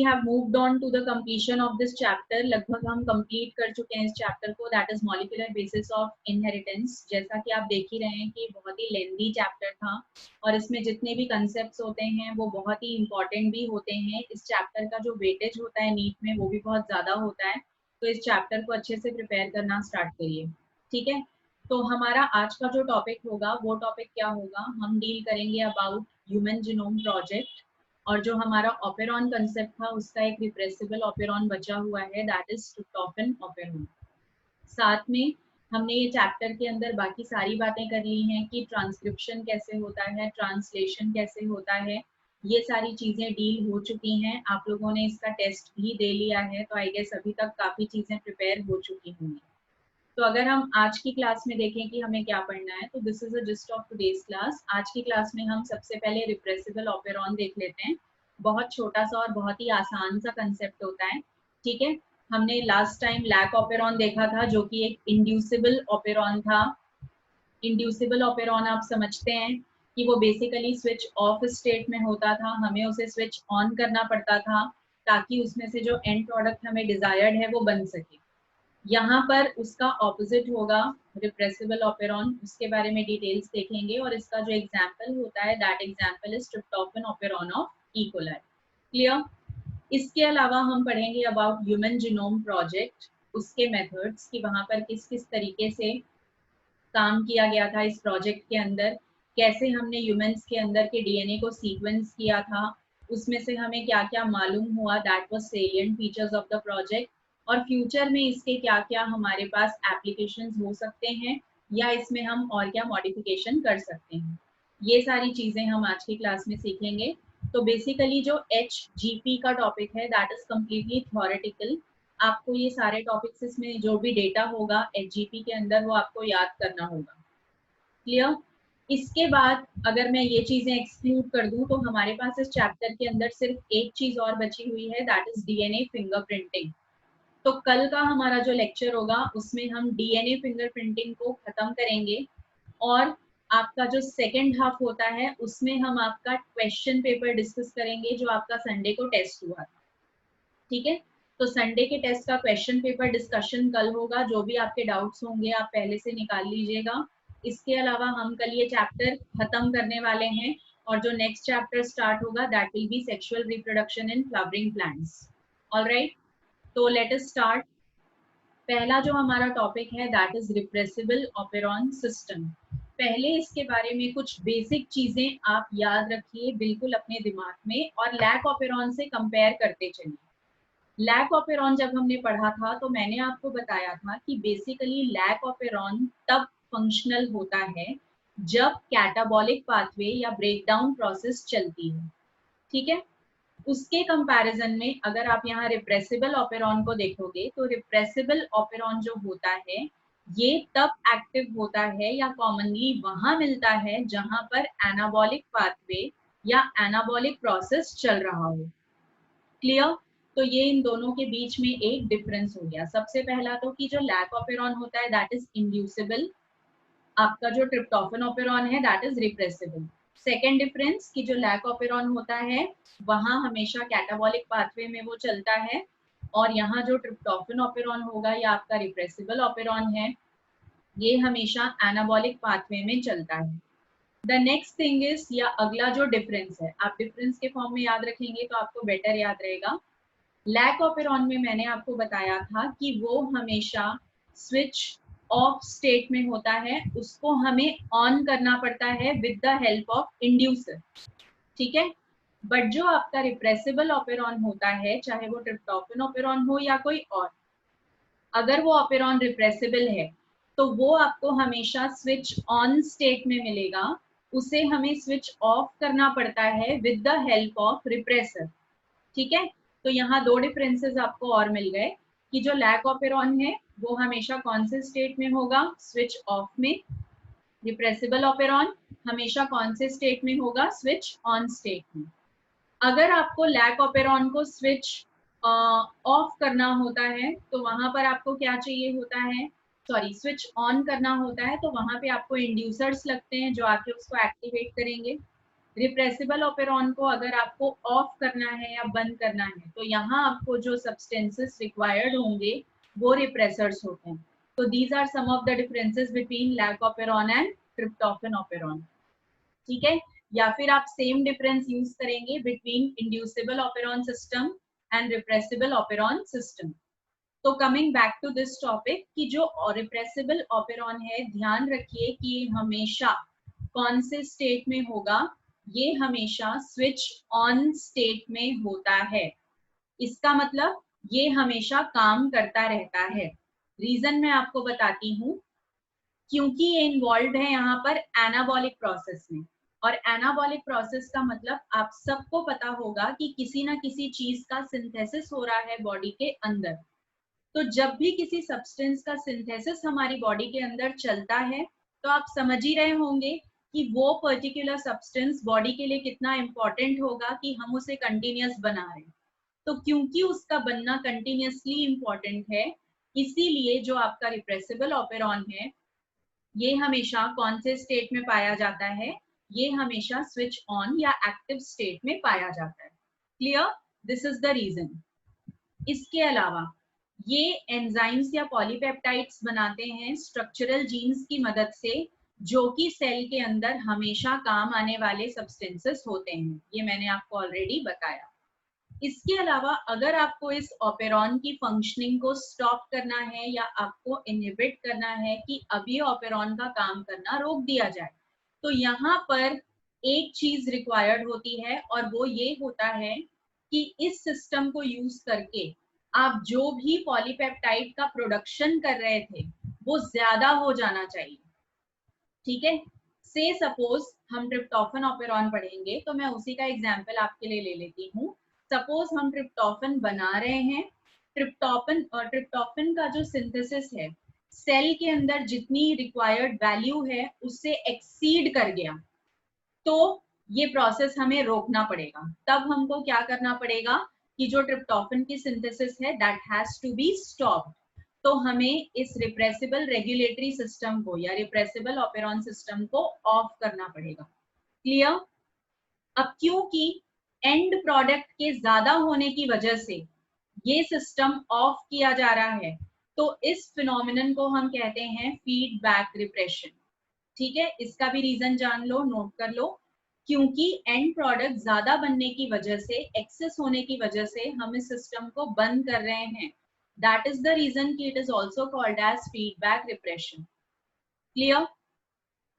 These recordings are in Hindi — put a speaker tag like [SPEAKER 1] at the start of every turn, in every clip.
[SPEAKER 1] Have moved on to the completion of this chapter. लगभग हम कंप्लीट कर चुके हैं इस चैप्टर को, that is molecular basis of inheritance. जैसा कि आप देख ही रहे हैं कि बहुत ही लेंथी चैप्टर था और इसमें जितने भी कंसेप्ट्स होते हैं वो बहुत ही इंपॉर्टेंट भी होते हैं। इस चैप्टर का जो वेटेज होता है नीट में वो भी बहुत ज़्यादा होता है, तो इस चैप्टर को अच्छे से प्रिपेयर करना स्टार्ट करिए, ठीक है। तो हमारा आज का जो टॉपिक होगा वो टॉपिक क्या होगा, हम डील करेंगे अबाउट ह्यूमन जीनोम प्रोजेक्ट। और जो हमारा ऑपेरॉन कंसेप्ट था उसका एक रिप्रेसिबल ऑपेरॉन बचा हुआ है, दैट इज ट्रिप्टोफैन ऑपेरॉन। साथ में हमने ये चैप्टर के अंदर बाकी सारी बातें कर ली हैं कि ट्रांसक्रिप्शन कैसे होता है, ट्रांसलेशन कैसे होता है, ये सारी चीज़ें डील हो चुकी हैं। आप लोगों ने इसका टेस्ट भी दे लिया है, तो आई गेस अभी तक काफ़ी चीज़ें प्रिपेयर हो चुकी होंगी। तो अगर हम आज की क्लास में देखें कि हमें क्या पढ़ना है, तो this is a gist of today's class. आज की क्लास में हम सबसे पहले रिप्रेसिबल ऑपेरॉन देख लेते हैं। बहुत छोटा सा और बहुत ही आसान सा कंसेप्ट होता है, ठीक है। हमने लास्ट टाइम लैक ऑपेरॉन देखा था जो कि एक इंड्यूसिबल ऑपेरॉन था। इंड्यूसिबल ऑपेरॉन आप समझते हैं कि वो बेसिकली स्विच ऑफ स्टेट में होता था, हमें उसे स्विच ऑन करना पड़ता था ताकि उसमें से जो एंड प्रोडक्ट हमें डिजायर्ड है वो बन सके। यहाँ पर उसका ऑपोजिट होगा रिप्रेसिबल ऑपेरॉन, उसके बारे में डिटेल्स देखेंगे और इसका जो एग्जाम्पल होता है that example is tryptophan operon of E coli. Clear. इसके अलावा हम पढ़ेंगे अबाउट ह्यूमन जीनोम प्रोजेक्ट, उसके मेथड्स कि वहाँ पर किस किस तरीके से काम किया गया था इस प्रोजेक्ट के अंदर, कैसे हमने ह्यूमंस के अंदर के डीएनए को सीक्वेंस किया था, उसमें से हमें क्या क्या मालूम हुआ, that was salient features of the project. और फ्यूचर में इसके क्या क्या हमारे पास एप्लीकेशंस हो सकते हैं या इसमें हम और क्या मॉडिफिकेशन कर सकते हैं, ये सारी चीज़ें हम आज की क्लास में सीखेंगे। तो बेसिकली जो HGP का टॉपिक है दैट इज कम्प्लीटली थ्योरेटिकल। आपको ये सारे टॉपिक्स इसमें जो भी डेटा होगा HGP के अंदर वो आपको याद करना होगा। क्लियर। इसके बाद अगर मैं ये चीजें एक्सक्लूड कर दूं तो हमारे पास इस चैप्टर के अंदर सिर्फ एक चीज और बची हुई है, दैट इज डीएनए फिंगरप्रिंटिंग। तो कल का हमारा जो लेक्चर होगा उसमें हम डीएनए फिंगरप्रिंटिंग को खत्म करेंगे और आपका जो सेकेंड हाफ होता है उसमें हम आपका क्वेश्चन पेपर डिस्कस करेंगे जो आपका संडे को टेस्ट हुआ था, ठीक है। तो संडे के टेस्ट का क्वेश्चन पेपर डिस्कशन कल होगा, जो भी आपके डाउट्स होंगे आप पहले से निकाल लीजिएगा। इसके अलावा हम कल ये चैप्टर खत्म करने वाले हैं और जो नेक्स्ट चैप्टर स्टार्ट होगा that will be sexual reproduction in flowering plants. Alright, तो लेट अस स्टार्ट। पहला जो हमारा टॉपिक है that is repressible operon system. पहले इसके बारे में कुछ बेसिक चीजें आप याद रखिए बिल्कुल अपने दिमाग में और लैक ऑपेरॉन से कंपेयर करते चलिए। लैक ऑपेरॉन जब हमने पढ़ा था तो मैंने आपको बताया था कि बेसिकली लैक ऑपेरॉन तब फंक्शनल होता है जब कैटाबॉलिक पाथवे या ब्रेकडाउन प्रोसेस चलती है, ठीक है। उसके कंपैरिजन में अगर आप यहाँ रिप्रेसिबल ऑपेरॉन को देखोगे तो रिप्रेसिबल ऑपेरॉन जो होता है ये तब एक्टिव होता है या कॉमनली वहां मिलता है जहां पर एनाबॉलिक पाथवे या एनाबॉलिक प्रोसेस चल रहा हो। क्लियर। तो ये इन दोनों के बीच में एक डिफरेंस हो गया। सबसे पहला तो कि जो लैक ऑपेरॉन होता है दैट इज इंड्यूसिबल, आपका जो ट्रिप्टोफैन ऑपेरॉन है that is repressible. Second difference कि जो लैक ऑपेरॉन होता है वहां हमेशा कैटाबॉलिक पाथवे में वो चलता है और यहाँ जो ट्रिप्टोफैन ऑपेरॉन होगा या आपका रिप्रेसिबल ऑपेरॉन है ये हमेशा एनाबॉलिक पाथवे में चलता है। द नेक्स्ट थिंग इज या अगला जो डिफरेंस है आप डिफरेंस के फॉर्म में याद रखेंगे तो आपको बेटर याद रहेगा। लैक ऑपेरॉन में मैंने आपको बताया था कि वो हमेशा स्विच ऑफ स्टेट में होता है, उसको हमें ऑन करना पड़ता है with the help of inducer, ठीक है। बट जो आपका रिप्रेसिबल ऑपेरॉन होता है चाहे वो ट्रिप्टोफैन ऑपेरॉन हो या कोई और, अगर वो ऑपेरॉन रिप्रेसिबल है तो वो आपको हमेशा स्विच ऑन स्टेट में मिलेगा, उसे हमें स्विच ऑफ करना पड़ता है with the help of repressor, ठीक है। तो यहाँ दो डिफरेंसेस आपको और मिल गए कि जो लैक ऑपेरॉन है वो हमेशा कौन से स्टेट में होगा, स्विच ऑफ में। रिप्रेसिबल ऑपेरॉन हमेशा कौन से स्टेट में होगा, स्विच ऑन स्टेट में। अगर आपको लैक ऑपेरॉन को स्विच ऑफ करना होता है तो वहां पर आपको क्या चाहिए होता है, सॉरी स्विच ऑन करना होता है तो वहां पे आपको इंड्यूसर्स लगते हैं जो आके उसको एक्टिवेट करेंगे। रिप्रेसिबल ऑपेरॉन को अगर आपको ऑफ करना है या बंद करना है तो यहाँ आपको जो सब्सटेंसेस रिक्वायर्ड होंगे वो रिप्रेसर्स होते हैं। तो these are some of the differences between lac operon and tryptophan operon. ठीक है, या फिर आप सेम डिफरेंस यूज करेंगे between inducible operon system and repressible operon system. तो coming back to this topic कि जो रिप्रेसिबल ऑपेरॉन है, ध्यान रखिए कि हमेशा कौन से स्टेट में होगा, ये हमेशा स्विच ऑन स्टेट में होता है। इसका मतलब ये हमेशा काम करता रहता है। रीजन मैं आपको बताती हूँ, क्योंकि ये इन्वॉल्व है यहाँ पर एनाबॉलिक प्रोसेस में। और एनाबॉलिक प्रोसेस का मतलब आप सबको पता होगा कि किसी ना किसी चीज का सिंथेसिस हो रहा है बॉडी के अंदर। तो जब भी किसी सब्सटेंस का सिंथेसिस हमारी बॉडी के अंदर चलता है तो आप समझ ही रहे होंगे कि वो पर्टिकुलर सब्सटेंस बॉडी के लिए कितना इंपॉर्टेंट होगा कि हम उसे कंटिन्यूअस बना रहे हैं। तो क्योंकि उसका बनना कंटिन्यूअसली इंपॉर्टेंट है, इसीलिए जो आपका रिप्रेसिबल ऑपेरॉन है ये हमेशा कौन से स्टेट में पाया जाता है, ये हमेशा स्विच ऑन या एक्टिव स्टेट में पाया जाता है। Clear, this is the reason. इसके अलावा ये एंजाइम्स या पॉलीपेप्टाइड्स बनाते हैं स्ट्रक्चरल जीन्स की मदद से, जो कि सेल के अंदर हमेशा काम आने वाले सब्सटेंसेस होते हैं। ये मैंने आपको ऑलरेडी बताया। इसके अलावा अगर आपको इस ऑपेरॉन की फंक्शनिंग को स्टॉप करना है या आपको इनहिबिट करना है कि अभी ऑपेरॉन का काम करना रोक दिया जाए, तो यहाँ पर एक चीज रिक्वायर्ड होती है और वो ये होता है कि इस सिस्टम को यूज करके आप जो भी पॉलीपेप्टाइड का प्रोडक्शन कर रहे थे वो ज्यादा हो जाना चाहिए। ठीक है, से सपोज हम ट्रिप्टोफैन ऑपेरॉन पढ़ेंगे तो मैं उसी का एग्जांपल आपके लिए ले लेती हूँ। सपोज हम ट्रिप्टोफैन बना रहे हैं, ट्रिप्टोफैन का जो सिंथेसिस है सेल के अंदर जितनी रिक्वायर्ड वैल्यू है उससे एक्सीड कर गया, तो ये प्रोसेस हमें रोकना पड़ेगा। तब हमको क्या करना पड़ेगा कि जो ट्रिप्टोफैन की सिंथेसिस है that has to be stopped. तो हमें इस रिप्रेसिबल रेगुलेटरी सिस्टम को या रिप्रेसिबल ऑपेरॉन सिस्टम को ऑफ करना पड़ेगा। क्लियर? अब क्योंकि एंड प्रोडक्ट के ज्यादा होने की वजह से ये सिस्टम ऑफ किया जा रहा है, तो इस फिनोमिनन को हम कहते हैं फीडबैक रिप्रेशन। ठीक है, इसका भी रीजन जान लो, नोट कर लो। क्योंकि एंड प्रोडक्ट ज्यादा बनने की वजह से, एक्सेस होने की वजह से हम इस सिस्टम को बंद कर रहे हैं। दैट इज द रीजन कि it is also called as feedback repression. Clear?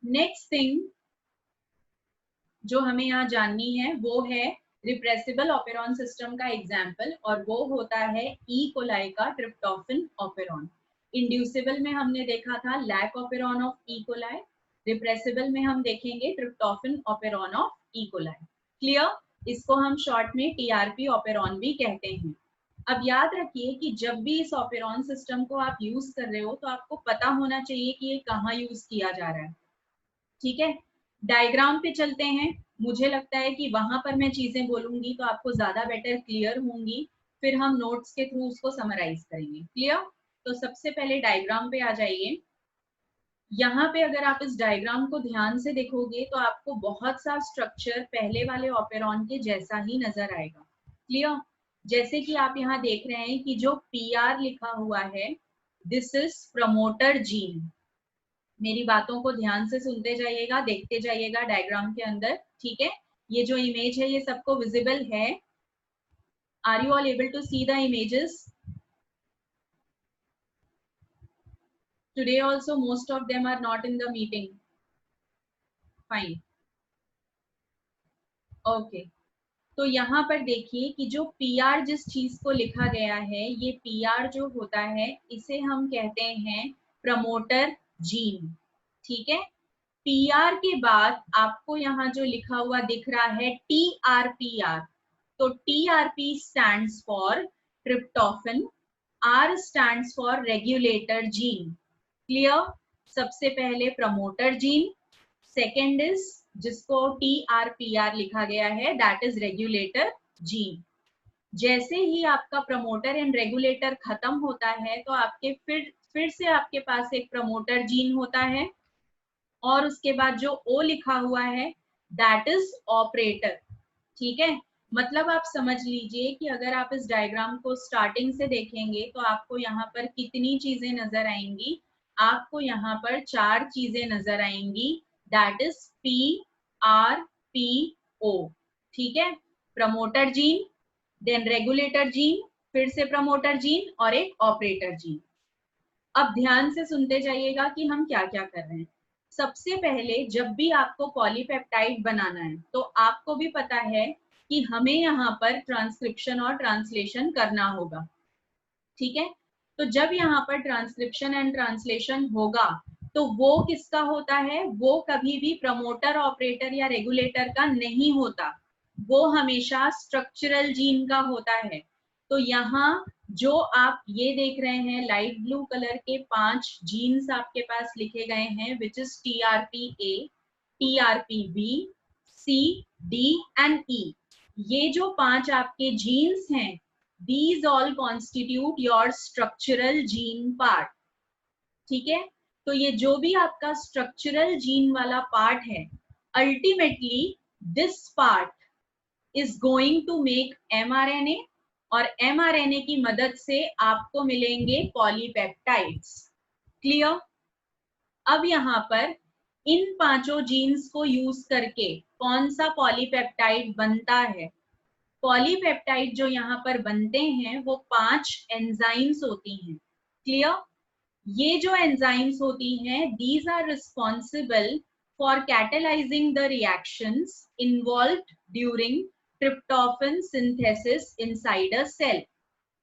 [SPEAKER 1] Next thing जो हमें यहाँ जाननी है वो है रिप्रेसिबल ऑपेरॉन सिस्टम का एग्जाम्पल, और वो होता है ई कोलाई का ट्रिप्टोफैन ऑपेरॉन। इंड्यूसिबल में हमने देखा था lac operon of E coli, repressible में हम देखेंगे tryptophan operon of E coli. Clear? इसको हम शॉर्ट में टीआरपी ऑपेरॉन भी कहते हैं। अब याद रखिए कि जब भी इस ऑपेरॉन सिस्टम को आप यूज कर रहे हो तो आपको पता होना चाहिए कि ये कहाँ यूज किया जा रहा है। ठीक है, डायग्राम पे चलते हैं। मुझे लगता है कि वहां पर मैं चीजें बोलूंगी तो आपको ज्यादा बेटर क्लियर होंगी, फिर हम नोट्स के थ्रू उसको समराइज करेंगे। क्लियर? तो सबसे पहले डायग्राम पे आ जाइए। यहाँ पे अगर आप इस डायग्राम को ध्यान से देखोगे तो आपको बहुत सा स्ट्रक्चर पहले वाले ऑपेरॉन के जैसा ही नजर आएगा। क्लियर? जैसे कि आप यहाँ देख रहे हैं कि जो PR लिखा हुआ है, दिस इज प्रमोटर जीन। मेरी बातों को ध्यान से सुनते जाइएगा, देखते जाइएगा डायग्राम के अंदर। ठीक है, ये जो इमेज है ये सबको विजिबल है? Are you all able to see the images? Today also most of them are not in the meeting. Fine. Okay. तो यहाँ पर देखिए कि जो PR जिस चीज को लिखा गया है, ये PR जो होता है इसे हम कहते हैं प्रमोटर जीन। ठीक है, PR के बाद आपको यहाँ जो लिखा हुआ दिख रहा है TRPR, तो TRP stands for tryptophan, R stands for regulator gene. Clear? सबसे पहले प्रमोटर जीन, सेकेंड इज जिसको TRPR लिखा गया है दैट इज रेगुलेटर जीन। जैसे ही आपका प्रमोटर एंड रेगुलेटर खत्म होता है तो आपके फिर से आपके पास एक प्रमोटर जीन होता है, और उसके बाद जो O लिखा हुआ है दैट इज ऑपरेटर। ठीक है, मतलब आप समझ लीजिए कि अगर आप इस डायग्राम को स्टार्टिंग से देखेंगे तो आपको यहाँ पर कितनी चीजें नजर आएंगी, आपको यहाँ पर 4 चीजें नजर आएंगी, दैट इज PRPO। ठीक है, promoter gene, then regulator gene, फिर से प्रमोटर जीन और एक ऑपरेटर जीन। अब ध्यान से सुनते जाइएगा कि हम क्या क्या कर रहे हैं। सबसे पहले जब भी आपको पॉलीपेप्टाइड बनाना है तो आपको भी पता है कि हमें यहाँ पर ट्रांसक्रिप्शन और ट्रांसलेशन करना होगा। ठीक है, तो जब यहाँ पर ट्रांसक्रिप्शन एंड ट्रांसलेशन होगा तो वो किसका होता है, वो कभी भी प्रमोटर, ऑपरेटर या रेगुलेटर का नहीं होता, वो हमेशा स्ट्रक्चरल जीन का होता है। तो यहाँ जो आप ये देख रहे हैं लाइट ब्लू कलर के 5 जीन्स आपके पास लिखे गए हैं, which is TRPA, TRPB, C, D and E। ये जो 5 आपके जीन्स हैं, these all constitute your structural gene part। ठीक है, तो ये जो भी आपका स्ट्रक्चरल जीन वाला पार्ट है, ultimately this part is going to make mRNA और mRNA की मदद से आपको मिलेंगे पॉलीपेप्टाइड्स। क्लियर? अब यहाँ पर इन 5 जीन्स को यूज करके कौन सा पॉलीपेप्टाइड बनता है? पॉलीपेप्टाइड जो यहाँ पर बनते हैं वो 5 एंजाइम्स होती हैं। क्लियर? ये जो एंजाइम्स होती हैं, these are responsible for catalysing the reactions involved during tryptophan synthesis inside a cell.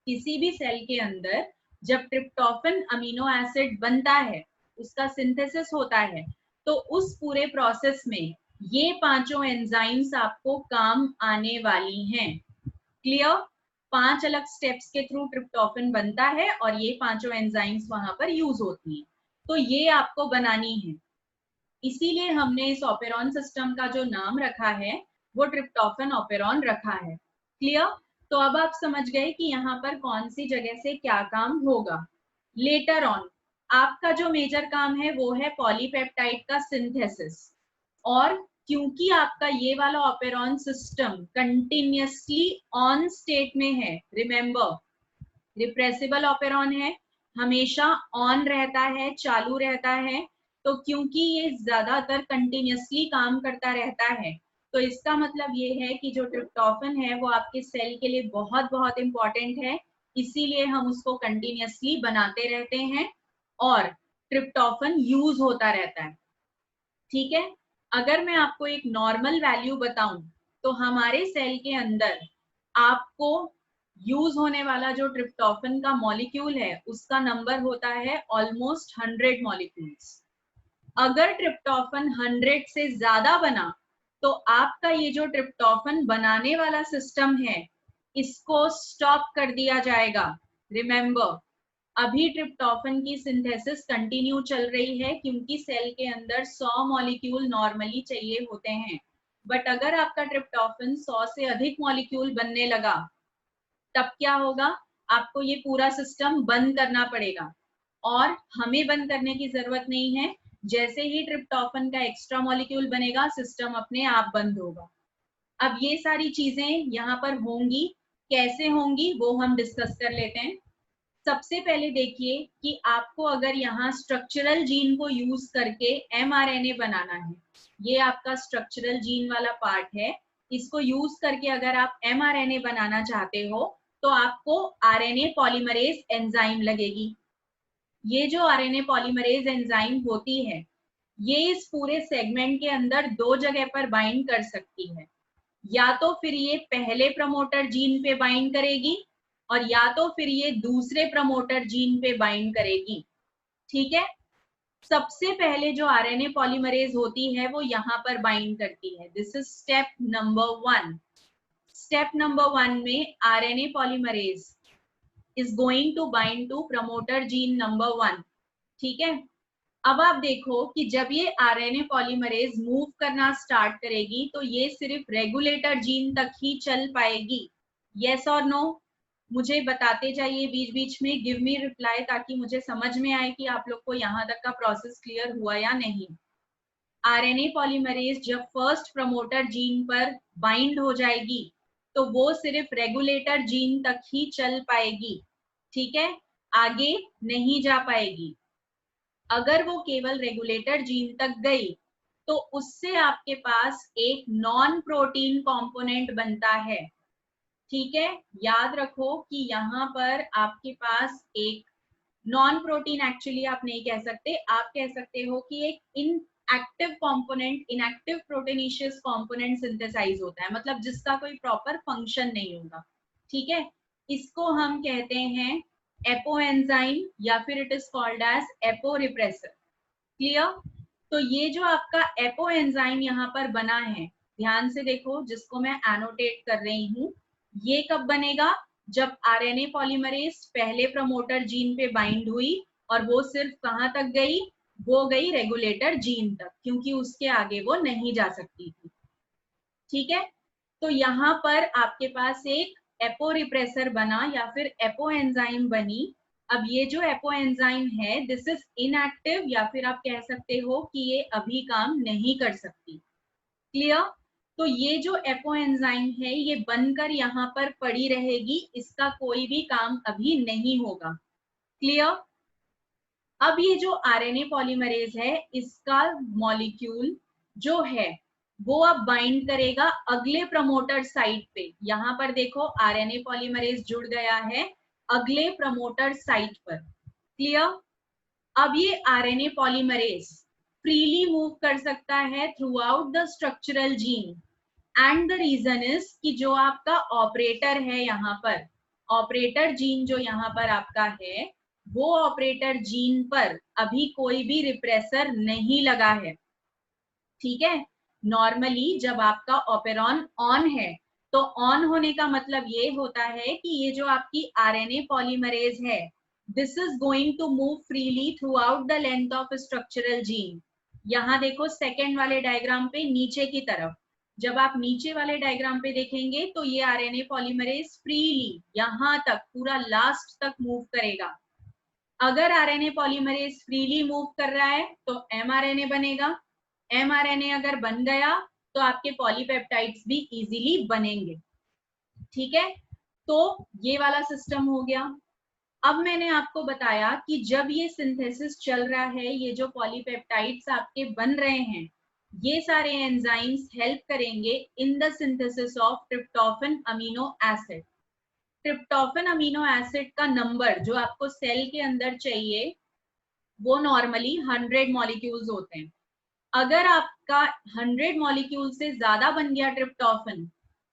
[SPEAKER 1] किसी भी सेल के अंदर जब ट्रिप्टोफन अमीनो एसिड बनता है, उसका सिंथेसिस होता है, तो उस पूरे प्रोसेस में ये 5 एंजाइम्स आपको काम आने वाली हैं। क्लियर? 5 अलग स्टेप्स के थ्रू ट्रिप्टोफन बनता है और ये 5 एंजाइम्स वहां पर यूज होती हैं, तो ये आपको बनानी है। इसीलिए हमने इस ऑपेरॉन सिस्टम का जो नाम रखा है वो ट्रिप्टोफन ऑपेरॉन रखा है। क्लियर? तो अब आप समझ गए कि यहाँ पर कौन सी जगह से क्या काम होगा। लेटर ऑन आपका जो मेजर काम है वो है पॉलीपेप्टाइड का सिंथेसिस, और क्योंकि आपका ये वाला operon system continuously on state में है, रिमेंबर रिप्रेसिबल ऑपेरॉन है, हमेशा ऑन रहता है, चालू रहता है, तो क्योंकि ये ज्यादातर कंटिन्यूअसली काम करता रहता है, तो इसका मतलब ये है कि जो ट्रिप्टोफन है वो आपके सेल के लिए बहुत बहुत इंपॉर्टेंट है, इसीलिए हम उसको कंटिन्यूअसली बनाते रहते हैं और ट्रिप्टोफन यूज होता रहता है। ठीक है, अगर मैं आपको एक नॉर्मल वैल्यू बताऊं तो हमारे सेल के अंदर आपको यूज होने वाला जो ट्रिप्टोफन का मॉलिक्यूल है उसका नंबर होता है ऑलमोस्ट 100 मॉलिक्यूल्स। अगर ट्रिप्टोफन 100 से ज्यादा बना तो आपका ये जो ट्रिप्टोफन बनाने वाला सिस्टम है इसको स्टॉप कर दिया जाएगा। रिमेंबर, अभी ट्रिप्टोफन की सिंथेसिस कंटिन्यू चल रही है क्योंकि सेल के अंदर 100 मॉलिक्यूल नॉर्मली चाहिए होते हैं, बट अगर आपका ट्रिप्टोफन 100 से अधिक मॉलिक्यूल बनने लगा तब क्या होगा, आपको ये पूरा सिस्टम बंद करना पड़ेगा, और हमें बंद करने की जरूरत नहीं है, जैसे ही ट्रिप्टोफन का एक्स्ट्रा मॉलिक्यूल बनेगा सिस्टम अपने आप बंद होगा। अब ये सारी चीजें यहाँ पर होंगी, कैसे होंगी वो हम डिस्कस कर लेते हैं। सबसे पहले देखिए कि आपको अगर यहाँ स्ट्रक्चरल जीन को यूज करके mRNA बनाना है, ये आपका स्ट्रक्चरल जीन वाला पार्ट है, इसको यूज करके अगर आप mRNA बनाना चाहते हो तो आपको RNA पॉलीमरेज एंजाइम लगेगी। ये जो RNA पॉलीमरेज एंजाइम होती है ये इस पूरे सेगमेंट के अंदर 2 जगह पर बाइंड कर सकती है, या तो फिर ये पहले प्रमोटर जीन पे बाइंड करेगी और या तो फिर ये दूसरे प्रमोटर जीन पे बाइंड करेगी। ठीक है, सबसे पहले जो आरएनए पॉलीमरेज होती है वो यहाँ पर बाइंड करती है, this is step number 1। Step number 1 में RNA polymerase is going to bind to promoter gene number 1। ठीक है, अब आप देखो कि जब ये आरएनए पॉलीमरेज मूव करना स्टार्ट करेगी तो ये सिर्फ रेगुलेटर जीन तक ही चल पाएगी। यस और नो? मुझे बताते जाइए बीच बीच में, गिव मी रिप्लाई, ताकि मुझे समझ में आए कि आप लोग को यहाँ तक का प्रोसेस क्लियर हुआ या नहीं। आरएनए पॉलीमरेज जब फर्स्ट प्रमोटर जीन पर बाइंड हो जाएगी तो वो सिर्फ रेगुलेटर जीन तक ही चल पाएगी, ठीक है, आगे नहीं जा पाएगी। अगर वो केवल रेगुलेटर जीन तक गई तो उससे आपके पास एक नॉन प्रोटीन कंपोनेंट बनता है, ठीक है। याद रखो कि यहाँ पर आपके पास एक नॉन प्रोटीन, एक्चुअली आप नहीं कह सकते, आप कह सकते हो कि एक inactive component, inactive proteinaceous component synthesize होता है, मतलब जिसका कोई प्रॉपर फंक्शन नहीं होगा, ठीक है। इसको हम कहते हैं एपोएंजाइम या फिर it is called as apo repressor. Clear? तो ये जो आपका एपोएंजाइम यहाँ पर बना है, ध्यान से देखो, जिसको मैं एनोटेट कर रही हूँ, ये कब बनेगा? जब आरएनए पॉलीमरेज पहले प्रमोटर जीन पे बाइंड हुई और वो सिर्फ कहां तक गई? वो गई रेगुलेटर जीन तक, क्योंकि उसके आगे वो नहीं जा सकती थी, ठीक है। तो यहाँ पर आपके पास एक एपो रिप्रेसर बना या फिर एपो एंजाइम बनी। अब ये जो एपो एंजाइम है, दिस इज इनएक्टिव या फिर आप कह सकते हो कि ये अभी काम नहीं कर सकती। क्लियर? तो ये जो एपो एंजाइम है ये बनकर यहाँ पर पड़ी रहेगी, इसका कोई भी काम अभी नहीं होगा। क्लियर? अब ये जो आरएनए पॉलीमरेज है, इसका मॉलिक्यूल जो है वो अब बाइंड करेगा अगले प्रमोटर साइट पे। यहाँ पर देखो आरएनए पॉलीमरेज जुड़ गया है अगले प्रमोटर साइट पर। क्लियर? अब ये आरएनए पॉलीमरेज फ्रीली मूव कर सकता है throughout the structural gene, and the reason is कि जो आपका ऑपरेटर है यहाँ पर, ऑपरेटर जीन जो यहाँ पर आपका है, वो ऑपरेटर जीन पर अभी कोई भी रिप्रेसर नहीं लगा है, ठीक है। नॉर्मली जब आपका ऑपेरॉन ऑन है तो ऑन होने का मतलब ये होता है कि ये जो आपकी आरएनए पॉलीमरेज है, this is going to move freely throughout the length of structural gene. यहाँ देखो सेकेंड वाले डायग्राम पे नीचे की तरफ, जब आप नीचे वाले डायग्राम पे देखेंगे तो ये आरएनए पॉलीमरेज फ्रीली यहाँ तक पूरा लास्ट तक मूव करेगा। अगर आरएनए पॉलीमरेज फ्रीली मूव कर रहा है तो एमआरएनए बनेगा। एमआरएनए अगर बन गया तो आपके पॉलीपेप्टाइड्स भी इजीली बनेंगे, ठीक है। तो ये वाला सिस्टम हो गया। अब मैंने आपको बताया कि जब ये सिंथेसिस चल रहा है, ये जो पॉलीपेप्टाइड्स आपके बन रहे हैं, ये सारे एंजाइम्स हेल्प करेंगे in the synthesis of tryptophan amino acid. Tryptophan amino acid का नंबर जो आपको सेल के अंदर चाहिए वो नॉर्मली 100 मॉलिक्यूल्स होते हैं। अगर आपका 100 मॉलिक्यूल से ज्यादा बन गया ट्रिप्टोफेन,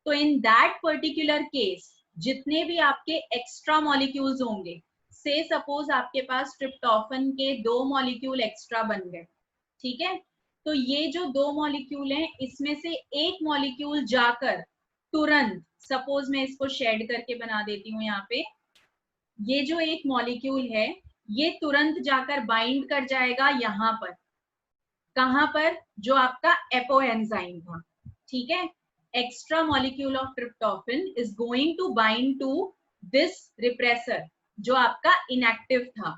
[SPEAKER 1] तो इन दैट पर्टिकुलर केस जितने भी आपके एक्स्ट्रा मॉलिक्यूल्स होंगे, से सपोज आपके पास ट्रिप्टोफेन के 2 मॉलिक्यूल एक्स्ट्रा बन गए, ठीक है। तो ये जो 2 मॉलिक्यूल हैं, इसमें से एक मॉलिक्यूल जाकर तुरंत, सपोज मैं इसको शेड करके बना देती हूँ यहाँ पे, ये जो एक मॉलिक्यूल है ये तुरंत जाकर बाइंड कर जाएगा यहाँ पर, कहां पर? जो आपका एपो एंजाइम था, ठीक है। Extra molecule of tryptophan is going to bind to this repressor जो आपका इनएक्टिव था।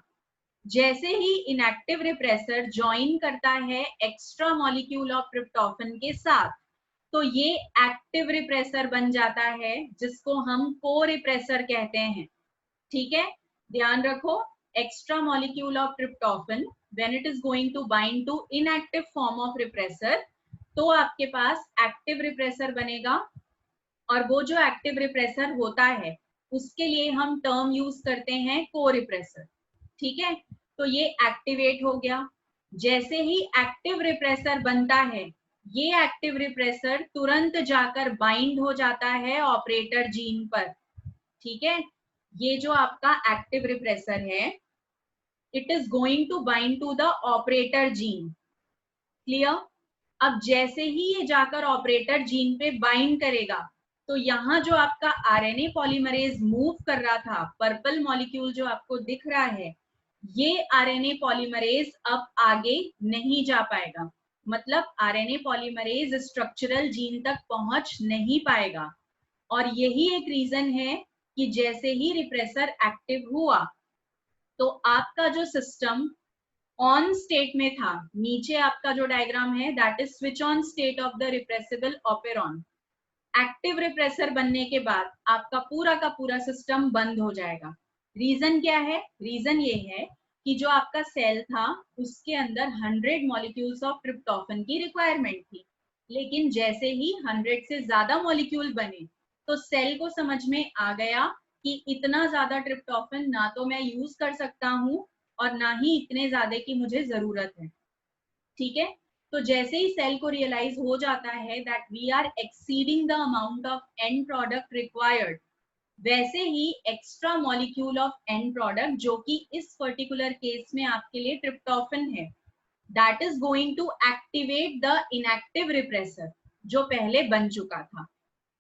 [SPEAKER 1] जैसे ही इनएक्टिव रिप्रेसर ज्वाइन करता है एक्स्ट्रा मॉलिक्यूल ऑफ ट्रिप्टोफेन के साथ, तो ये एक्टिव रिप्रेसर बन जाता है, जिसको हम को रिप्रेसर कहते हैं, ठीक है। ध्यान रखो, extra molecule of tryptophan when it is going to bind to inactive form of repressor, तो आपके पास एक्टिव रिप्रेसर बनेगा। और वो जो एक्टिव रिप्रेसर होता है उसके लिए हम टर्म यूज करते हैं को रिप्रेसर, ठीक है। तो ये एक्टिवेट हो गया। जैसे ही एक्टिव रिप्रेसर बनता है, ये एक्टिव रिप्रेसर तुरंत जाकर बाइंड हो जाता है ऑपरेटर जीन पर, ठीक है। ये जो आपका एक्टिव रिप्रेसर है, it is going to bind to the operator gene. Clear? अब जैसे ही ये जाकर ऑपरेटर जीन पे बाइंड करेगा, तो यहाँ जो आपका आरएनए पॉलीमरेज मूव कर रहा था, पर्पल मॉलिक्यूल जो आपको दिख रहा है, ये आरएनए पॉलीमरेज अब आगे नहीं जा पाएगा। मतलब आरएनए पॉलीमरेज स्ट्रक्चरल जीन तक पहुंच नहीं पाएगा। और यही एक रीजन है कि जैसे ही रिप्रेसर एक्टिव हुआ तो आपका जो सिस्टम ऑन स्टेट में था, नीचे आपका जो डायग्राम है that is switch on state of the repressible operon. Active repressor बनने के बाद आपका पूरा का पूरा सिस्टम बंद हो जाएगा। रीजन क्या है? रीजन ये है कि जो आपका सेल था उसके अंदर 100 मॉलिक्यूल्स ऑफ ट्रिप्टोफन की रिक्वायरमेंट थी, लेकिन जैसे ही 100 से ज्यादा मॉलिक्यूल बने तो सेल को समझ में आ गया कि इतना ज्यादा ट्रिप्टोफन ना तो मैं यूज कर सकता हूँ और ना ही इतने ज्यादा की मुझे जरूरत है। ठीक है, तो जैसे ही सेल को रियलाइज हो जाता है that we are exceeding the amount of end product required, वैसे ही extra molecule of end product जो कि इस पर्टिकुलर केस में आपके लिए ट्रिप्टोफन है, that is going to activate the inactive repressor जो पहले बन चुका था।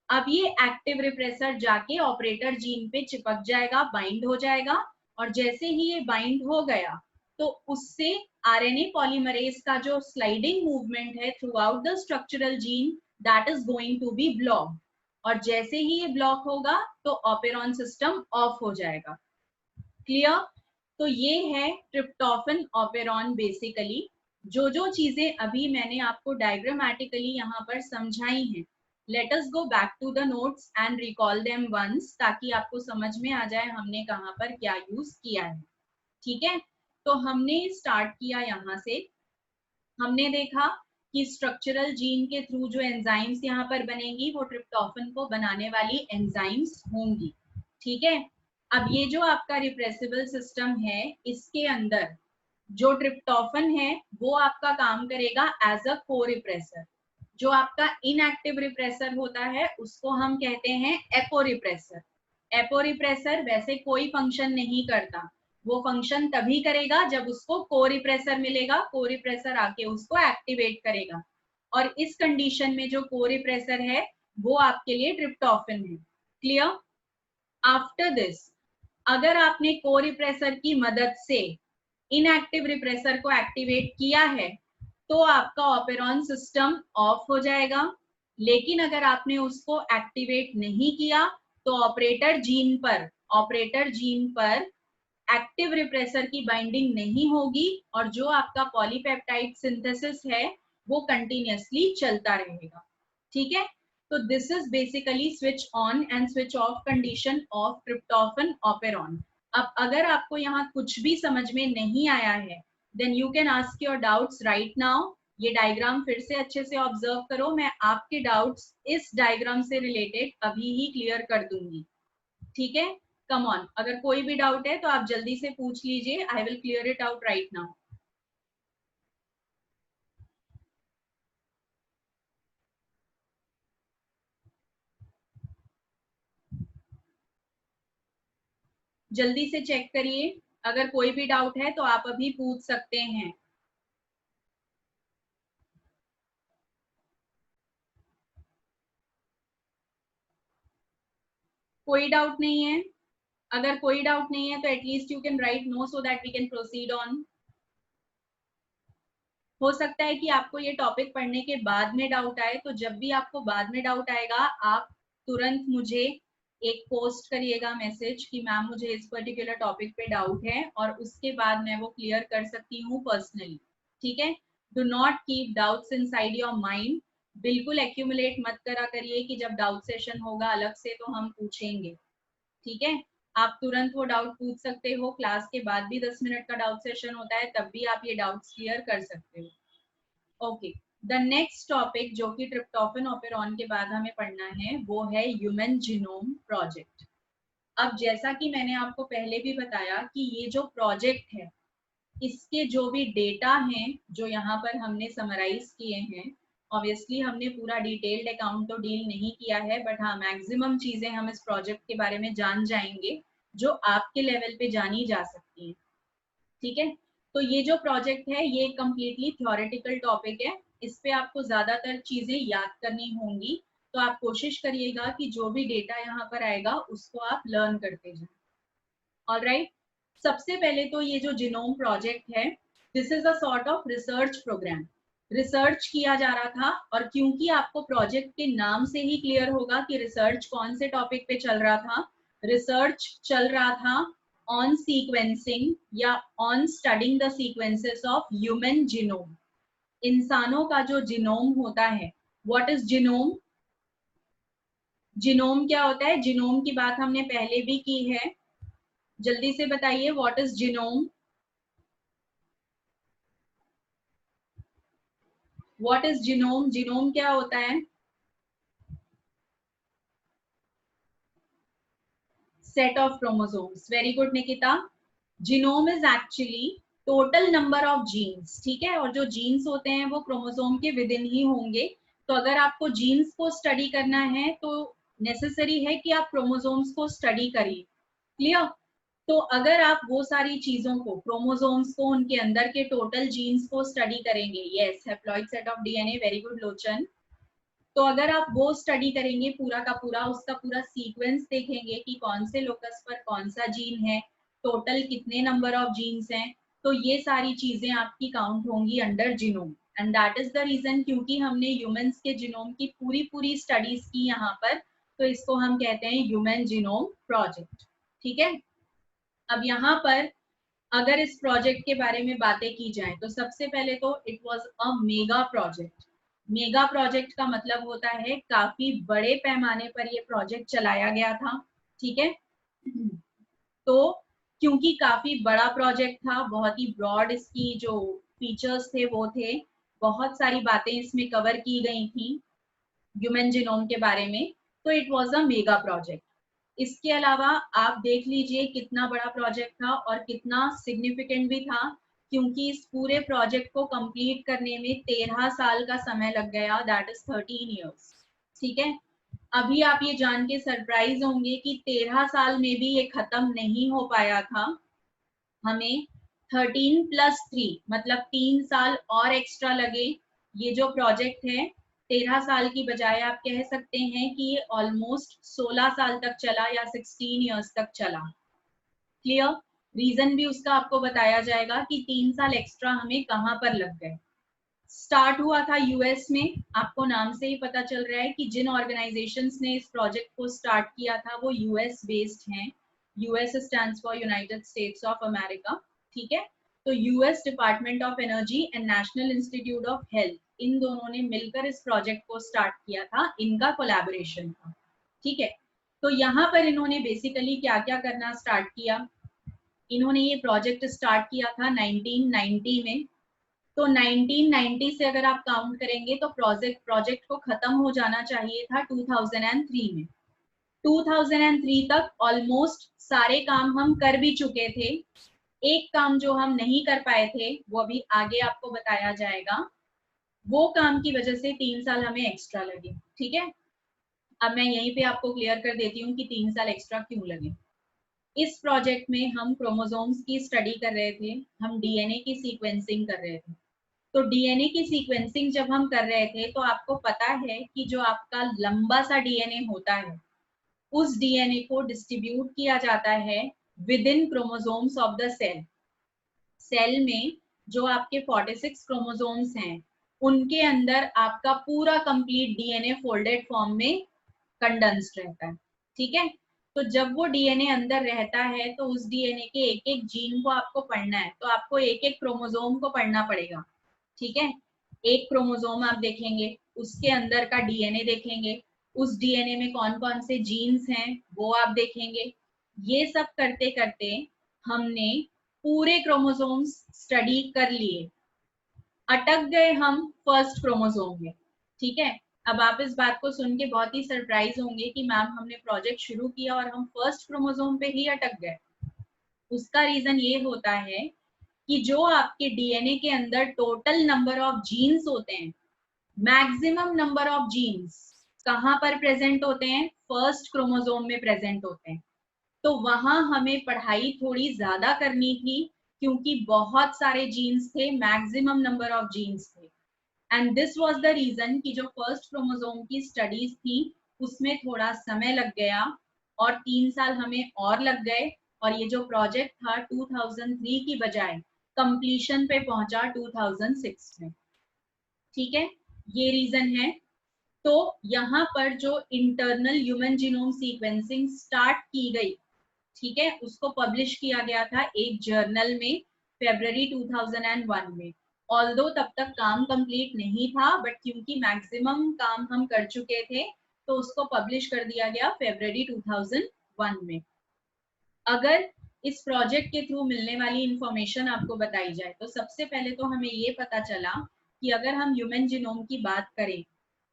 [SPEAKER 1] अब ये एक्टिव रिप्रेसर जाके ऑपरेटर जीन पे चिपक जाएगा, बाइंड हो जाएगा, और जैसे ही ये बाइंड हो गया तो उससे आरएनए पॉलीमरेज का जो स्लाइडिंग मूवमेंट है throughout the structural gene that is going to be block, और जैसे ही ये ब्लॉक होगा तो ऑपेरॉन सिस्टम ऑफ हो जाएगा। क्लियर? तो ये है ट्रिप्टोफन ऑपेरॉन बेसिकली। जो जो चीजें अभी मैंने आपको डायग्रामेटिकली यहाँ पर समझाई हैं, let us go back to the notes and recall them once, ताकि आपको समझ में आ जाए हमने कहाँ पर क्या यूज किया है। ठीक है, तो हमने स्टार्ट किया यहाँ से। हमने देखा कि स्ट्रक्चरल जीन के थ्रू जो एंजाइम्स यहाँ पर बनेंगी वो ट्रिप्टोफन को बनाने वाली एंजाइम्स होंगी। ठीक है, अब ये जो आपका रिप्रेसिबल सिस्टम है इसके अंदर जो ट्रिप्टोफन है वो आपका काम करेगा एज अ को रिप्रेसर। जो आपका इनएक्टिव रिप्रेसर होता है उसको हम कहते हैं एपो रिप्रेसर। एपो रिप्रेसर वैसे कोई फंक्शन नहीं करता, वो फंक्शन तभी करेगा जब उसको को रिप्रेसर मिलेगा, को रिप्रेसर आके उसको एक्टिवेट करेगा, और इस कंडीशन में जो को रिप्रेसर है वो आपके लिए ट्रिप्टोफन है। क्लियर? आफ्टर दिस अगर आपने को रिप्रेसर की मदद से इनएक्टिव रिप्रेसर को एक्टिवेट किया है तो आपका ऑपेरॉन सिस्टम ऑफ हो जाएगा, लेकिन अगर आपने उसको एक्टिवेट नहीं किया तो ऑपरेटर जीन पर एक्टिव रिप्रेसर की बाइंडिंग नहीं होगी और जो आपका पॉलीपेप्टाइड सिंथेसिस है वो कंटिन्यूअसली चलता रहेगा। ठीक है, तो this is basically switch on and switch off condition of tryptophan operon. अब अगर आपको यहाँ कुछ भी समझ में नहीं आया है then you can ask your doubts right now. ये डायग्राम फिर से अच्छे से ऑब्जर्व करो, मैं आपके डाउट्स इस डायग्राम से रिलेटेड अभी ही क्लियर कर दूंगी। ठीक है, कम ऑन, अगर कोई भी डाउट है तो आप जल्दी से पूछ लीजिए, I will clear it out right now. जल्दी से चेक करिए, अगर कोई भी डाउट है तो आप अभी पूछ सकते हैं। कोई डाउट नहीं है? अगर कोई डाउट नहीं है तो at least you can write no so that we can proceed on. हो सकता है कि आपको ये टॉपिक पढ़ने के बाद में डाउट आए, तो जब भी आपको बाद में डाउट आएगा आप तुरंत मुझे एक पोस्ट करिएगा मैसेज कि मैम मुझे इस पर्टिकुलर टॉपिक पे डाउट है, और उसके बाद मैं वो क्लियर कर सकती हूँ पर्सनली। ठीक है, do not keep doubts inside your mind. बिल्कुल एक्यूमुलेट मत करा करिए कि जब डाउट सेशन होगा अलग से तो हम पूछेंगे। ठीक है, आप तुरंत वो डाउट पूछ सकते हो, क्लास के बाद भी 10 मिनट का डाउट सेशन होता है तब भी आप ये डाउट्स क्लियर कर सकते हो। ओके, द नेक्स्ट टॉपिक जो कि ट्रिप्टोफन ऑपेरॉन के बाद हमें पढ़ना है वो है ह्यूमन जीनोम प्रोजेक्ट। अब जैसा कि मैंने आपको पहले भी बताया कि ये जो प्रोजेक्ट है इसके जो भी डेटा हैं जो यहाँ पर हमने समराइज किए हैं, ऑब्वियसली हमने पूरा डिटेल्ड अकाउंट तो डील नहीं किया है, बट हाँ मैक्सिमम चीजें हम इस प्रोजेक्ट के बारे में जान जाएंगे जो आपके लेवल पे जानी जा सकती है। ठीक है, तो ये जो प्रोजेक्ट है ये कम्प्लीटली थ्योरेटिकल टॉपिक है, इस पे आपको ज्यादातर चीजें याद करनी होंगी, तो आप कोशिश करिएगा कि जो भी डेटा यहाँ पर आएगा उसको आप लर्न करते जाएं। ऑलराइट, सबसे पहले तो ये जो जीनोम प्रोजेक्ट है this is a sort of research program. Research किया जा रहा था, और क्योंकि आपको प्रोजेक्ट के नाम से ही क्लियर होगा कि रिसर्च कौन से टॉपिक पे चल रहा था, रिसर्च चल रहा था ऑन सीक्वेंसिंग या on studying the sequences of human genome. इंसानों का जो जीनोम होता है, व्हाट इज जीनोम? जीनोम क्या होता है? जीनोम की बात हमने पहले भी की है, जल्दी से बताइए what is genome? What is genome? Genome क्या होता है? Set of chromosomes. Very good Nikita. Genome is actually total number of genes, ठीक है, और जो जीन्स होते हैं वो क्रोमोसोम के विद इन ही होंगे। तो अगर आपको जीन्स को स्टडी करना है तो नेसेसरी है कि आप क्रोमोसोम्स को स्टडी करिए। क्लियर? तो अगर आप वो सारी चीजों को, क्रोमोसोम्स को, उनके अंदर के टोटल जीन्स को स्टडी करेंगे, yes, haploid set of DNA, very good Lochan. तो अगर आप वो स्टडी करेंगे पूरा का पूरा, उसका पूरा सीक्वेंस देखेंगे कि कौन से लोकस पर कौन सा जीन है, टोटल कितने नंबर ऑफ जीन्स हैं, तो ये सारी चीजें आपकी काउंट होंगी under genome. And that is the reason, क्योंकि हमने ह्यूमंस के जीनोम की पूरी पूरी स्टडीज की यहाँ पर, तो इसको हम कहते हैं ह्यूमन जीनोम प्रोजेक्ट। ठीक है, अब यहाँ पर अगर इस प्रोजेक्ट के बारे में बातें की जाए तो सबसे पहले तो it was a mega project. Mega project का मतलब होता है काफी बड़े पैमाने पर ये प्रोजेक्ट चलाया गया था। ठीक है, तो क्योंकि काफी बड़ा प्रोजेक्ट था, बहुत ही ब्रॉड इसकी जो फीचर्स थे वो थे, बहुत सारी बातें इसमें कवर की गई थी ह्यूमन जीनोम के बारे में, तो it was a mega project. इसके अलावा आप देख लीजिए कितना बड़ा प्रोजेक्ट था और कितना सिग्निफिकेंट भी था, क्योंकि इस पूरे प्रोजेक्ट को कंप्लीट करने में 13 साल का समय लग गया, दैट इज 13 इयर्स। ठीक है, अभी आप ये जान के सरप्राइज होंगे कि 13 साल में भी ये खत्म नहीं हो पाया था। हमें 13+3 मतलब 3 साल और एक्स्ट्रा लगे। ये जो प्रोजेक्ट है 13 साल की बजाय आप कह सकते हैं कि ये ऑलमोस्ट 16 साल तक चला या 16 इयर्स तक चला। क्लियर? रीजन भी उसका आपको बताया जाएगा कि 3 साल एक्स्ट्रा हमें कहाँ पर लग गए। स्टार्ट हुआ था यूएस में, आपको नाम से ही पता चल रहा है कि जिन ऑर्गेनाइजेशंस ने इस प्रोजेक्ट को स्टार्ट किया था वो यूएस बेस्ड हैं। US stands for United States of America. ठीक है, तो US department of energy and national institute of health, इन दोनों ने मिलकर इस प्रोजेक्ट को स्टार्ट किया था, इनका कोलैबोरेशन था। ठीक है, तो यहाँ पर इन्होंने बेसिकली क्या क्या करना स्टार्ट किया, इन्होंने ये प्रोजेक्ट स्टार्ट किया था 1990 में। तो 1990 से अगर आप काउंट करेंगे तो प्रोजेक्ट को खत्म हो जाना चाहिए था 2003 में। 2003 तक ऑलमोस्ट सारे काम हम कर भी चुके थे। एक काम जो हम नहीं कर पाए थे वो अभी आगे आपको बताया जाएगा, वो काम की वजह से 3 साल हमें एक्स्ट्रा लगे। ठीक है, अब मैं यहीं पे आपको क्लियर कर देती हूँ कि 3 साल एक्स्ट्रा क्यों लगे। इस प्रोजेक्ट में हम क्रोमोसोम्स की स्टडी कर रहे थे, हम डीएनए की सीक्वेंसिंग कर रहे थे। तो डीएनए की सीक्वेंसिंग जब हम कर रहे थे तो आपको पता है कि जो आपका लंबा सा डीएनए होता है उस डीएनए को डिस्ट्रीब्यूट किया जाता है within chromosomes of the cell. Cell में जो आपके 46 क्रोमोसोम्स हैं उनके अंदर आपका पूरा कंप्लीट डीएनए फोल्डेड फॉर्म में कंडेंस्ड रहता है। ठीक है, तो जब वो डीएनए अंदर रहता है तो उस डीएनए के एक एक जीन को आपको पढ़ना है, तो आपको एक एक क्रोमोसोम को पढ़ना पड़ेगा। ठीक है, एक क्रोमोसोम आप देखेंगे, उसके अंदर का डीएनए देखेंगे, उस डीएनए में कौन कौन से जीन्स हैं वो आप देखेंगे। ये सब करते करते हमने पूरे क्रोमोसोम्स स्टडी कर लिए, अटक गए हम फर्स्ट क्रोमोसोम में। ठीक है, अब आप इस बात को सुन के बहुत ही सरप्राइज होंगे कि मैम हमने प्रोजेक्ट शुरू किया और हम फर्स्ट क्रोमोसोम पे ही अटक गए। उसका रीजन ये होता है कि जो आपके डीएनए के अंदर टोटल नंबर ऑफ जीन्स होते हैं, मैक्सिमम नंबर ऑफ जीन्स कहाँ पर प्रेजेंट होते हैं? फर्स्ट क्रोमोसोम में प्रेजेंट होते हैं। तो वहां हमें पढ़ाई थोड़ी ज्यादा करनी थी क्योंकि बहुत सारे जीन्स थे, मैक्सिमम नंबर ऑफ जीन्स थे। And this was the reason कि जो फर्स्ट क्रोमोसोम की स्टडीज थी उसमें थोड़ा समय लग गया और 3 साल हमें और लग गए, और ये जो प्रोजेक्ट था 2003 की बजाय कंप्लीशन पे पहुंचा 2006 में। ठीक है, ये रीजन है। तो यहाँ पर जो internal human genome sequencing start की गई ठीक है, उसको पब्लिश किया गया था एक जर्नल में फरवरी 2001 में। ऑल्दो तब तक काम कंप्लीट नहीं था, बट क्योंकि मैक्सिमम काम हम कर चुके थे तो उसको पब्लिश कर दिया गया फरवरी 2001 में। अगर इस प्रोजेक्ट के थ्रू मिलने वाली इंफॉर्मेशन आपको बताई जाए तो सबसे पहले तो हमें ये पता चला कि अगर हम ह्यूमन जीनोम की बात करें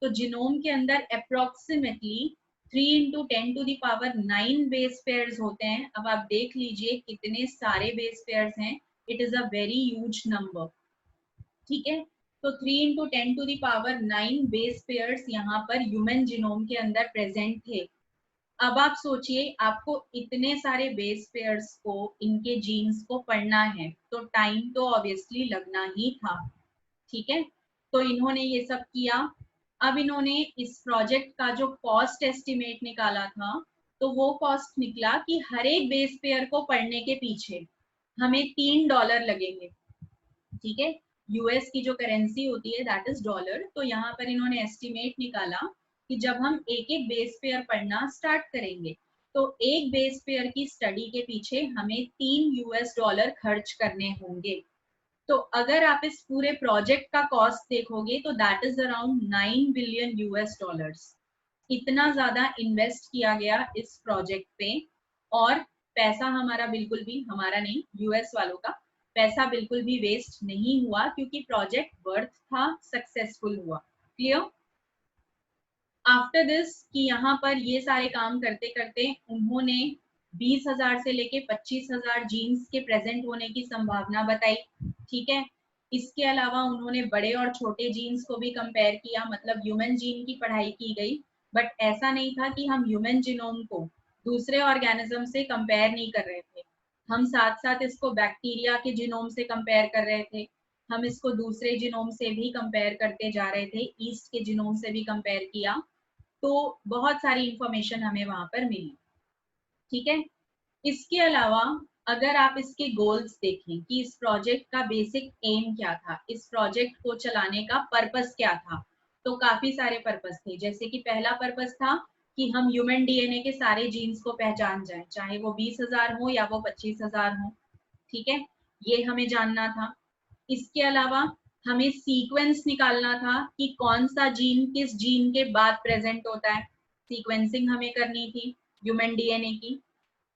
[SPEAKER 1] तो जीनोम के अंदर approximately 3 into 10 to the power 9 base pairs होते हैं। अब आप देख लीजिए कितने सारे बेस पेयर्स हैं, it is a very huge number. ठीक है, तो 3 into 10 to the power 9 base pairs यहाँ पर ह्यूमन जीनोम के अंदर प्रेजेंट थे। अब आप सोचिए, आपको इतने सारे बेस पेयर्स को, इनके जीन्स को पढ़ना है तो टाइम तो ऑब्वियसली लगना ही था। ठीक है, तो इन्होंने ये सब किया। अब इन्होंने इस प्रोजेक्ट का जो कॉस्ट एस्टिमेट निकाला था तो वो कॉस्ट निकला कि हर एक बेस पेयर को पढ़ने के पीछे हमें $3 लगेंगे। ठीक है, यूएस की जो करेंसी होती है दैट इज डॉलर। तो यहाँ पर इन्होंने एस्टिमेट निकाला कि जब हम एक एक बेस पेयर पढ़ना स्टार्ट करेंगे तो एक बेस पेयर की स्टडी के पीछे हमें $3 खर्च करने होंगे। तो अगर आप इस पूरे प्रोजेक्ट का कॉस्ट देखोगे तो दैट इज अराउंड $9 बिलियन। इतना ज्यादा इन्वेस्ट किया गया इस प्रोजेक्ट पे, और पैसा हमारा बिल्कुल भी, हमारा नहीं, यूएस वालों का पैसा बिल्कुल भी वेस्ट नहीं हुआ क्योंकि प्रोजेक्ट वर्थ था, सक्सेसफुल हुआ। क्लियर? आफ्टर दिस कि यहाँ पर ये सारे काम करते करते उन्होंने 20,000 से लेके 25,000 जीन्स के प्रेजेंट होने की संभावना बताई। ठीक है, इसके अलावा उन्होंने बड़े और छोटे जीन्स को भी कंपेयर किया, मतलब ह्यूमन जीन की पढ़ाई की गई। बट ऐसा नहीं था कि हम ह्यूमन जीनोम को दूसरे ऑर्गेनिज्म से कंपेयर नहीं कर रहे थे, हम साथ साथ इसको बैक्टीरिया के जीनोम से कंपेयर कर रहे थे, हम इसको दूसरे जीनोम से भी कंपेयर करते जा रहे थे, ईस्ट के जीनोम से भी कंपेयर किया। तो बहुत सारी इंफॉर्मेशन हमें वहां पर मिली। ठीक है, इसके अलावा अगर आप इसके गोल्स देखें कि इस प्रोजेक्ट का बेसिक एम क्या था, इस प्रोजेक्ट को चलाने का पर्पस क्या था, तो काफी सारे पर्पस थे। जैसे कि पहला पर्पस था कि हम ह्यूमन डीएनए के सारे जीन्स को पहचान जाएं, चाहे वो 20,000 हो या वो 25,000 हो। ठीक है, ये हमें जानना था। इसके अलावा हमें सीक्वेंस निकालना था कि कौन सा जीन किस जीन के बाद प्रेजेंट होता है, सीक्वेंसिंग हमें करनी थी ह्यूमन डीएनए की।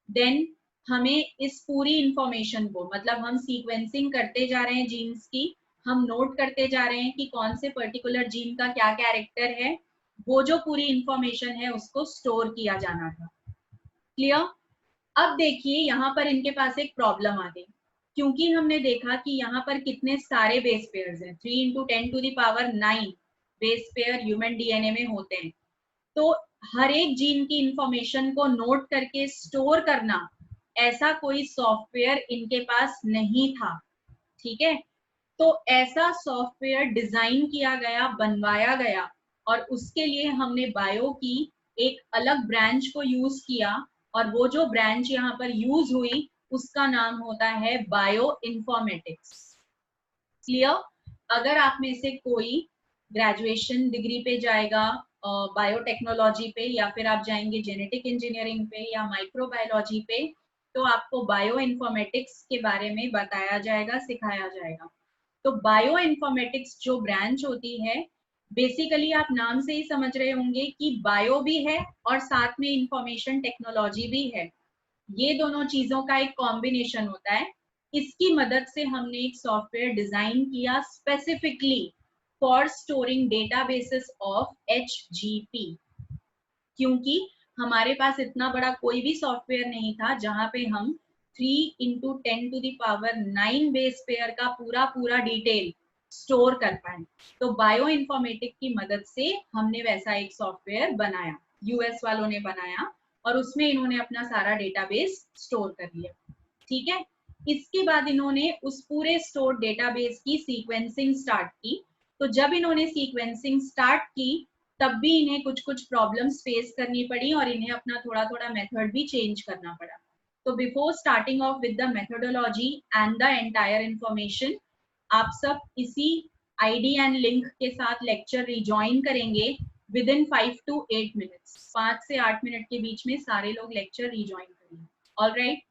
[SPEAKER 1] देन हमें इस पूरी इंफॉर्मेशन को, मतलब हम सीक्वेंसिंग करते जा रहे हैं जीन्स की, हम नोट करते जा रहे हैं कि कौन से पर्टिकुलर जीन का क्या कैरेक्टर है, वो जो पूरी इंफॉर्मेशन है उसको स्टोर किया जाना था। क्लियर? अब देखिए यहाँ पर इनके पास एक प्रॉब्लम आ गई, क्योंकि हमने देखा कि यहाँ पर कितने सारे बेस पेयर्स हैं, 3 into 10 to the power 9 base pair human DNA में होते हैं। तो हर एक जीन की इंफॉर्मेशन को नोट करके स्टोर करना, ऐसा कोई सॉफ्टवेयर इनके पास नहीं था। ठीक है, तो ऐसा सॉफ्टवेयर डिजाइन किया गया, बनवाया गया, और उसके लिए हमने बायो की एक अलग ब्रांच को यूज किया, और वो जो ब्रांच यहाँ पर यूज हुई उसका नाम होता है बायो इन्फॉर्मेटिक्स। क्लियर? अगर आप में से कोई ग्रेजुएशन डिग्री पे जाएगा बायोटेक्नोलॉजी पे, या फिर आप जाएंगे जेनेटिक इंजीनियरिंग पे या माइक्रोबायोलॉजी पे, तो आपको बायो इन्फॉर्मेटिक्स के बारे में बताया जाएगा, सिखाया जाएगा। तो बायो इन्फॉर्मेटिक्स जो ब्रांच होती है, बेसिकली आप नाम से ही समझ रहे होंगे कि बायो भी है और साथ में इंफॉर्मेशन टेक्नोलॉजी भी है, ये दोनों चीजों का एक कॉम्बिनेशन होता है। इसकी मदद से हमने एक सॉफ्टवेयर डिजाइन किया specifically for storing databases of HGP, क्योंकि हमारे पास इतना बड़ा कोई भी सॉफ्टवेयर नहीं था जहां पे हम 3 into 10 to the power 9 base pair का पूरा पूरा डिटेल स्टोर कर पाए। तो बायो इन्फॉर्मेटिक की मदद से हमने वैसा एक सॉफ्टवेयर बनाया, यूएस वालों ने बनाया, और उसमें इन्होंने अपना सारा डेटाबेस स्टोर कर लिया। ठीक है, इसके बाद इन्होंने उस पूरे स्टोर डेटाबेस की सीक्वेंसिंग स्टार्ट की। तो जब इन्होंने सीक्वेंसिंग स्टार्ट की तब भी इन्हें कुछ कुछ प्रॉब्लम्स फेस करनी पड़ी और इन्हें अपना थोड़ा थोड़ा मेथड भी चेंज करना पड़ा। तो before starting of with the methodology and the entire information, आप सब इसी आईडी एंड लिंक के साथ लेक्चर रिजॉइन करेंगे विद इन 5 to 8 मिनट्स। 5 से 8 मिनट के बीच में सारे लोग लेक्चर रिजॉइन करेंगे All right.